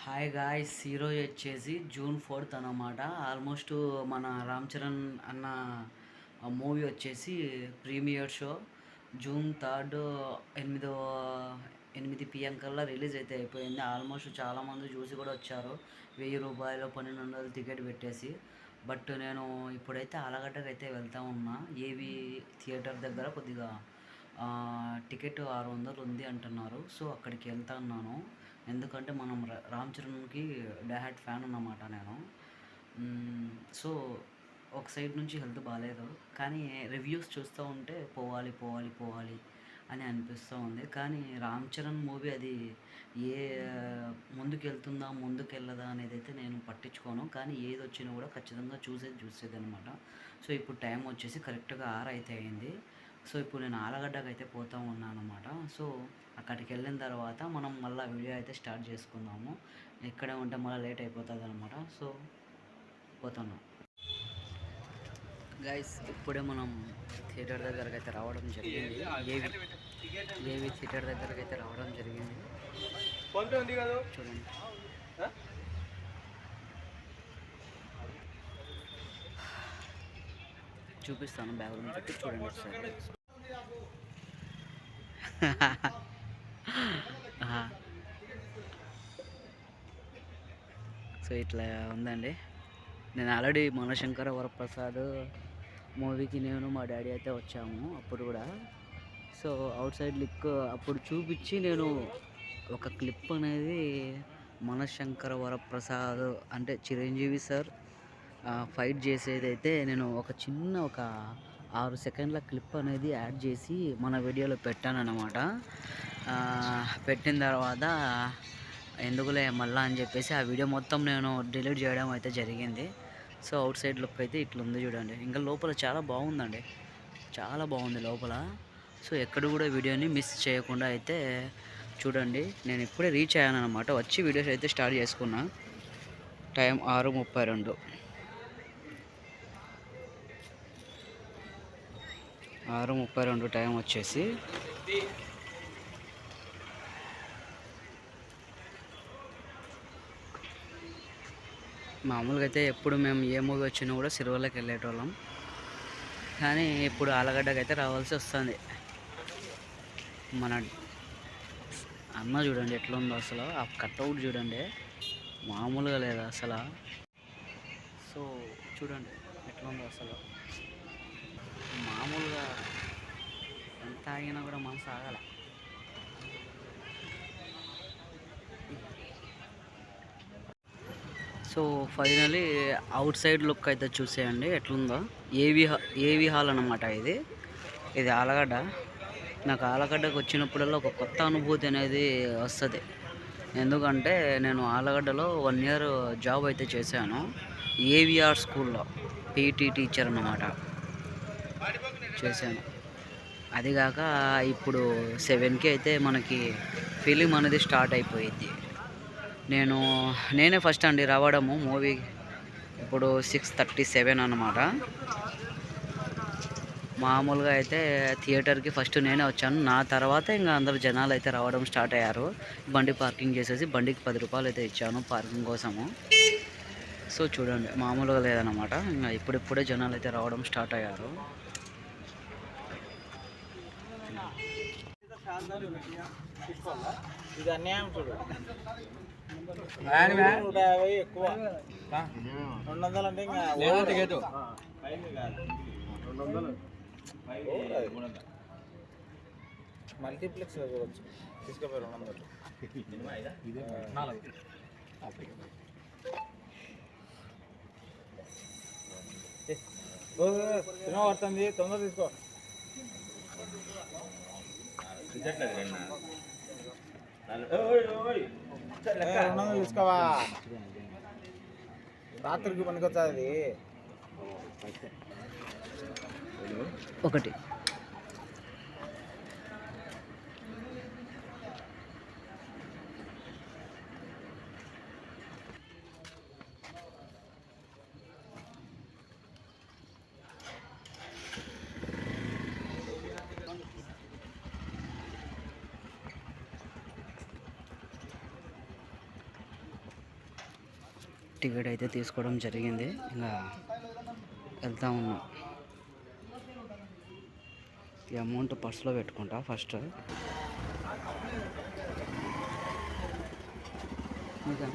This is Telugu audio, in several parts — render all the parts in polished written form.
హాయ్ గాయ్స్, ఈరోజు వచ్చేసి జూన్ 4th అనమాట. ఆల్మోస్ట్ మన రామ్ చరణ్ అన్న మూవీ వచ్చేసి ప్రీమియర్ షో జూన్ 3 8 PM కల్లా రిలీజ్ అయితే అయిపోయింది. ఆల్మోస్ట్ చాలామంది చూసి కూడా వచ్చారు. రూ. 1000 1200 టికెట్ పెట్టేసి. బట్ నేను ఇప్పుడైతే ఆలగడ్డకి అయితే వెళ్తా ఉన్నా. ఏవి థియేటర్ దగ్గర కొద్దిగా టికెట్ 600 ఉంది అంటున్నారు. సో అక్కడికి వెళ్తా ఉన్నాను. ఎందుకంటే మనం రామ్ చరణ్కి డైహార్డ్ ఫ్యాన్ అన్నమాట నేను. సో ఒక సైడ్ నుంచి హెల్త్ బాగాలేదు, కానీ రివ్యూస్ చూస్తూ ఉంటే పోవాలి పోవాలి పోవాలి అని అనిపిస్తూ ఉంది. కానీ రామ్ చరణ్ మూవీ అది ఏ ముందుకు వెళ్తుందా ముందుకు వెళ్ళదా అనేది అయితే నేను పట్టించుకోను. కానీ ఏది వచ్చినా కూడా ఖచ్చితంగా చూసేది అనమాట. సో ఇప్పుడు టైం వచ్చేసి కరెక్ట్గా 6 అయితే అయింది. సో ఇప్పుడు నేను ఆలగడ్డకి అయితే పోతూ ఉన్నాను అనమాట. సో అక్కడికి వెళ్ళిన తర్వాత మనం మళ్ళీ వీడియో అయితే స్టార్ట్ చేసుకుందాము. ఇక్కడే ఉంటే మళ్ళీ లేట్ అయిపోతుంది అనమాట. సో పోతున్నాం గైస్. ఇప్పుడే మనం థియేటర్ దగ్గరకు అయితే రావడం జరిగింది. ఏవి థియేటర్ దగ్గరకు అయితే రావడం జరిగింది. చూడండి, చూపిస్తాను. బ్యాక్గ్రౌండ్ పెట్టి చూడండి ఒకసారి. సో ఇట్లా ఉందండి. నేను ఆల్రెడీ మనశంకర వరప్రసాద్ మూవీకి నేను మా డాడీ అయితే వచ్చాము అప్పుడు కూడా. సో అవుట్ సైడ్ లుక్ అప్పుడు చూపించి నేను ఒక క్లిప్ అనేది మనశంకర వరప్రసాద్ అంటే చిరంజీవి సార్ ఫైట్ చేసేదైతే నేను ఒక 6 సెకండ్ల క్లిప్ అనేది యాడ్ చేసి మన వీడియోలో పెట్టాను అన్నమాట. పెట్టిన తర్వాత ఎందుకులే మళ్ళా అని చెప్పేసి ఆ వీడియో మొత్తం నేను డిలీట్ చేయడం అయితే జరిగింది. సో అవుట్ సైడ్ లుక్ అయితే ఇట్లా ఉంది చూడండి. ఇంకా లోపల చాలా బాగుందండి, చాలా బాగుంది లోపల. సో ఎక్కడ కూడా వీడియోని మిస్ చేయకుండా అయితే చూడండి. నేను ఇప్పుడే రీచ్ అయ్యాను అనమాట. వచ్చి వీడియోస్ అయితే స్టార్ట్ చేసుకున్నా. టైం 6:32. 6:32 టైం వచ్చేసి. మామూలుగా అయితే ఎప్పుడు మేము ఏ మూవీ వచ్చినా కూడా సిరివెల్లకి వెళ్ళేటోళ్ళం, కానీ ఇప్పుడు ఆలగడ్డకి అయితే రావాల్సి వస్తుంది. మన అన్న చూడండి ఎట్లా ఉందో అసలు. ఆ కట్అవుట్ చూడండి, మామూలుగా లేదు అసలు. సో చూడండి ఎట్లా ఉందో అసలు. మామూలుగా ఎంత ఆగినా కూడా మనసు ఆగాలి. So finally out side look అయితే చూసేయండి ఎట్లుందో. ఏవి హాల్ అన్నమాట ఇది ఆలగడ్డ. నాకు ఆలగడ్డకు వచ్చినప్పుడల్లా ఒక కొత్త అనుభూతి అనేది వస్తుంది. ఎందుకంటే నేను ఆలగడ్డలో 1 ఇయర్ జాబ్ అయితే చేశాను. ఏవిఆర్ స్కూల్లో పీటీ టీచర్ అన్నమాట చేశాను. అదిగాక ఇప్పుడు 7కి అయితే మనకి ఫిలిం అనేది స్టార్ట్ అయిపోయింది. నేనే ఫస్ట్ అండి రావడము మూవీ. ఇప్పుడు 6:37 అన్నమాట. మామూలుగా అయితే థియేటర్కి ఫస్ట్ నేనే వచ్చాను. నా తర్వాత ఇంకా అందరు జనాలు అయితే రావడం స్టార్ట్ అయ్యారు. బండి పార్కింగ్ చేసేసి బండికి 10 రూపాయలు అయితే ఇచ్చాను పార్కింగ్ కోసము. సో చూడండి మామూలుగా లేదన్నమాట. ఇంకా ఇప్పుడిప్పుడే జనాలు అయితే రావడం స్టార్ట్ అయ్యారు. ఇది అన్యాయం చూడు. 150 ఎక్కువ, 200 అంటే ఇంకా మల్టీప్లెక్స్ చూడవచ్చు. తీసుకుపోయి 200 సినిమా పడుతుంది. తొందర తీసుకో. 200 తీసుకోవా, రాత్రికి పనికొచ్చా అది ఒకటి. టికెట్ అయితే తీసుకోవడం జరిగింది. ఇంకా వెళ్తా ఉన్నాం. ఈ అమౌంట్ పర్సులో పెట్టుకుంటా ఫస్ట్. ఇంకా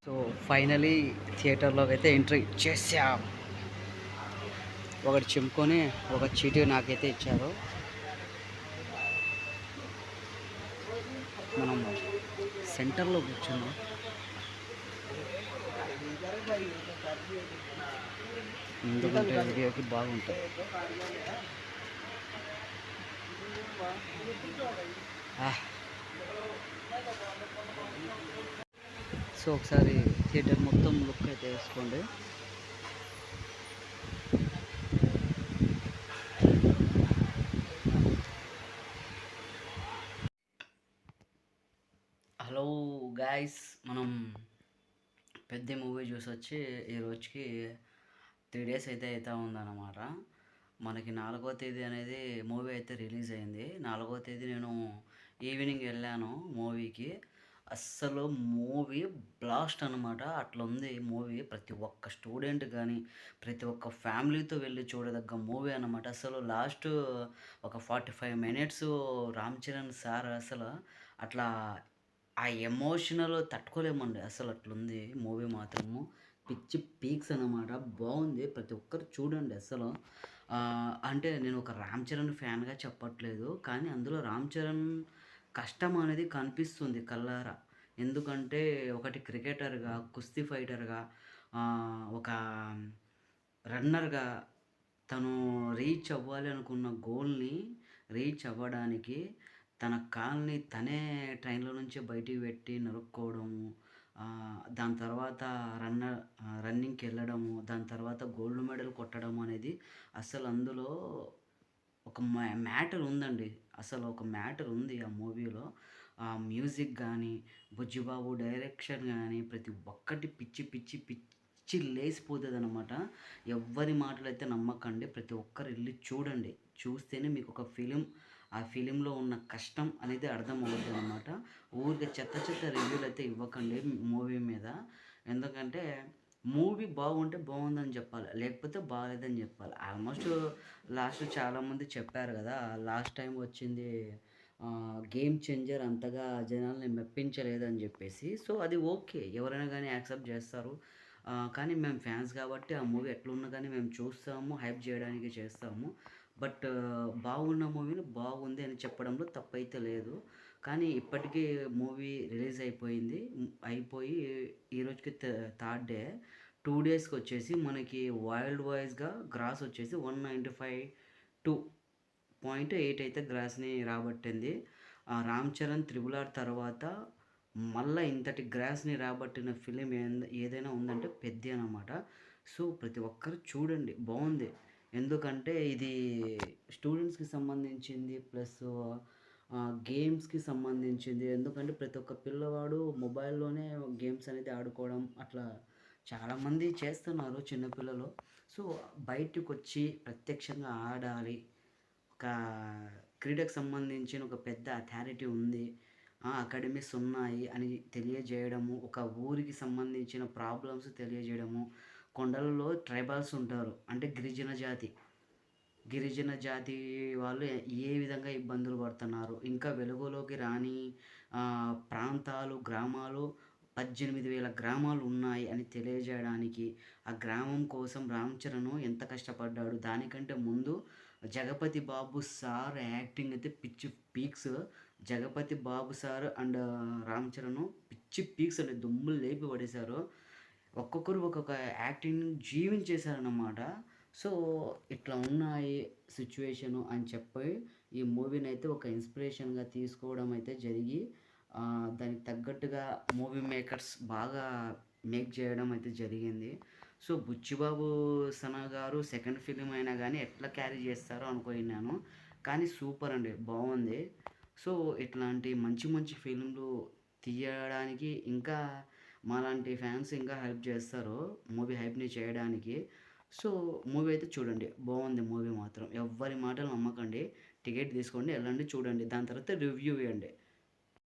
సో ఫైనలీ థియేటర్లోకి అయితే ఎంట్రీ చేసాం. ఒకటి చింపుకొని ఒక చీటీ నాకైతే ఇచ్చారు. మనం సెంటర్లో కూర్చున్నాం. ఎందుకంటే వీడియోకి బాగుంటుంది. సో ఒకసారి థియేటర్ మొత్తం లుక్ అయితే వేసుకోండి. హలో గాయస్, మనం పెద్ద మూవీ చూసి వచ్చి ఈ రోజుకి 3 days అయితే అవుతా ఉందన్నమాట. మనకి 4వ తేదీ అనేది మూవీ అయితే రిలీజ్ అయింది. 4వ తేదీ నేను ఈవినింగ్ వెళ్ళాను మూవీకి. అస్సలు మూవీ బ్లాస్ట్ అనమాట. అట్లా ఉంది మూవీ. ప్రతి ఒక్క స్టూడెంట్ కానీ ప్రతి ఒక్క ఫ్యామిలీతో వెళ్ళి చూడదగ్గ మూవీ అనమాట. అసలు లాస్ట్ ఒక 45 minutes రామ్ చరణ్ సార్ అసలు అట్లా ఆ ఎమోషనల్ తట్టుకోలేమండి. అసలు అట్లుంది మూవీ మాత్రము. పిచ్చి పీక్స్ అనమాట. బాగుంది. ప్రతి ఒక్కరు చూడండి అసలు. అంటే నేను ఒక రామ్ చరణ్ ఫ్యాన్గా చెప్పట్లేదు, కానీ అందులో రామ్ చరణ్ కష్టం అనేది కనిపిస్తుంది కళ్ళారా. ఎందుకంటే ఒకటి క్రికెటర్గా, కుస్తీ ఫైటర్గా, ఒక రన్నర్గా తను రీచ్ అవ్వాలి అనుకున్న గోల్ని రీచ్ అవ్వడానికి తన కాల్ని తనే ట్రైన్లో నుంచి బయటికి పెట్టి నరుక్కోవడము, దాని తర్వాత రన్నింగ్కి వెళ్ళడము, దాని తర్వాత గోల్డ్ మెడల్ కొట్టడం అనేది అసలు అందులో ఒక మ్యాటర్ ఉందండి. అసలు ఒక మ్యాటర్ ఉంది ఆ మూవీలో. ఆ మ్యూజిక్ కానీ, బుజ్జిబాబు డైరెక్షన్ కానీ ప్రతి ఒక్కటి పిచ్చి పిచ్చి పిచ్చి లేసిపోతుంది అనమాట. ఎవ్వరి మాటలు అయితే నమ్మకండి. ప్రతి ఒక్కరు వెళ్ళి చూడండి. చూస్తేనే మీకు ఒక ఫిలిం, ఆ ఫిలింలో ఉన్న కష్టం అనేది అర్థమవుతుంది అనమాట. ఊరికే చెత్త చెత్త రివ్యూలు అయితే ఇవ్వకండి మూవీ మీద. ఎందుకంటే మూవీ బాగుంటే బాగుందని చెప్పాలి, లేకపోతే బాగాలేదని చెప్పాలి. ఆల్మోస్ట్ లాస్ట్ చాలామంది చెప్పారు కదా, లాస్ట్ టైం వచ్చింది గేమ్ చేంజర్ అంతగా జనాల్ని మెప్పించలేదని చెప్పేసి. సో అది ఓకే, ఎవరైనా కానీ యాక్సెప్ట్ చేస్తారు. కానీ మేము ఫ్యాన్స్ కాబట్టి ఆ మూవీ ఎట్లున్నా కానీ మేము చూస్తాము, హైప్ చేయడానికి చేస్తాము. బట్ బాగున్న మూవీని బాగుంది అని చెప్పడంలో తప్పైతే లేదు. కానీ ఇప్పటికీ మూవీ రిలీజ్ అయిపోయింది. అయిపోయి ఈరోజుకి 3rd day. 2 daysకి వచ్చేసి మనకి వరల్డ్ వైజ్గా గ్రాస్ వచ్చేసి 195.2.8 అయితే గ్రాస్ని రాబట్టింది. రామ్ చరణ్ త్రిబుల్ R తర్వాత మళ్ళీ ఇంతటి గ్రాస్ని రాబట్టిన ఫిలిం ఏదైనా ఉందంటే పెద్ది అనమాట. సో ప్రతి ఒక్కరు చూడండి, బాగుంది. ఎందుకంటే ఇది స్టూడెంట్స్కి సంబంధించింది, ప్లస్ గేమ్స్కి సంబంధించింది. ఎందుకంటే ప్రతి ఒక్క పిల్లవాడు మొబైల్లోనే గేమ్స్ అనేది ఆడుకోవడం అట్లా చాలామంది చేస్తున్నారు చిన్నపిల్లలు. సో బయటకు వచ్చి ప్రత్యక్షంగా ఆడాలి. ఒక క్రీడకు సంబంధించిన ఒక పెద్ద అథారిటీ ఉంది, అకాడమీస్ ఉన్నాయి అని తెలియజేయడము, ఒక ఊరికి సంబంధించిన ప్రాబ్లమ్స్ తెలియజేయడము. కొండలలో ట్రైబల్స్ ఉంటారు, అంటే గిరిజన జాతి వాళ్ళు ఏ విధంగా ఇబ్బందులు పడుతున్నారు, ఇంకా వెలుగులోకి రాని ప్రాంతాలు, గ్రామాలు 18,000 గ్రామాలు ఉన్నాయి అని తెలియజేయడానికి, ఆ గ్రామం కోసం రామ్ చరణ్ ఎంత కష్టపడ్డాడు. దానికంటే ముందు జగపతి బాబు సార్ యాక్టింగ్ అయితే పిచ్చి peaks. Jagapathi Babu sir and Ram Charan పిచ్చి పీక్స్ అండి. దుమ్ములు లేపి పడేశారు. ఒక్కొక్కరు ఒక్కొక్క యాక్టింగ్ జీవించేశారన్నమాట. సో, ఇట్లా ఉన్నాయి సిట్యుయేషను అని చెప్పి ఈ మూవీనైతే ఒక ఇన్స్పిరేషన్‌గా తీసుకోవడం అయితే జరిగి దానికి తగ్గట్టుగా మూవీ మేకర్స్ బాగా మేక్ చేయడం అయితే జరిగింది. సో, 'బుచ్చిబాబు సన' గారు సెకండ్ ఫిల్మ్ అయినా గానీ ఎట్లా క్యారీ చేస్తారో అనుకోయినాను. కానీ సూపర్ అండి. బావుంది. సో, ఇట్లాంటి మంచి మంచి ఫిల్మ్‌లు తీయడానికి ఇంకా మాలాంటి ఫ్యాన్స్ ఇంకా హెల్ప్ చేస్తారు మూవీ హైప్‌ని చేయడానికి. సో, మూవీ అయితే చూడండి. బావుంది మూవీ మాత్రం. ఎవ్వరి మాటలు నమ్మకండి. టికెట్ తీసుకోండి, ఎళ్ళండి చూడండి. దాని తర్వాత రివ్యూ ఇయ్యండి.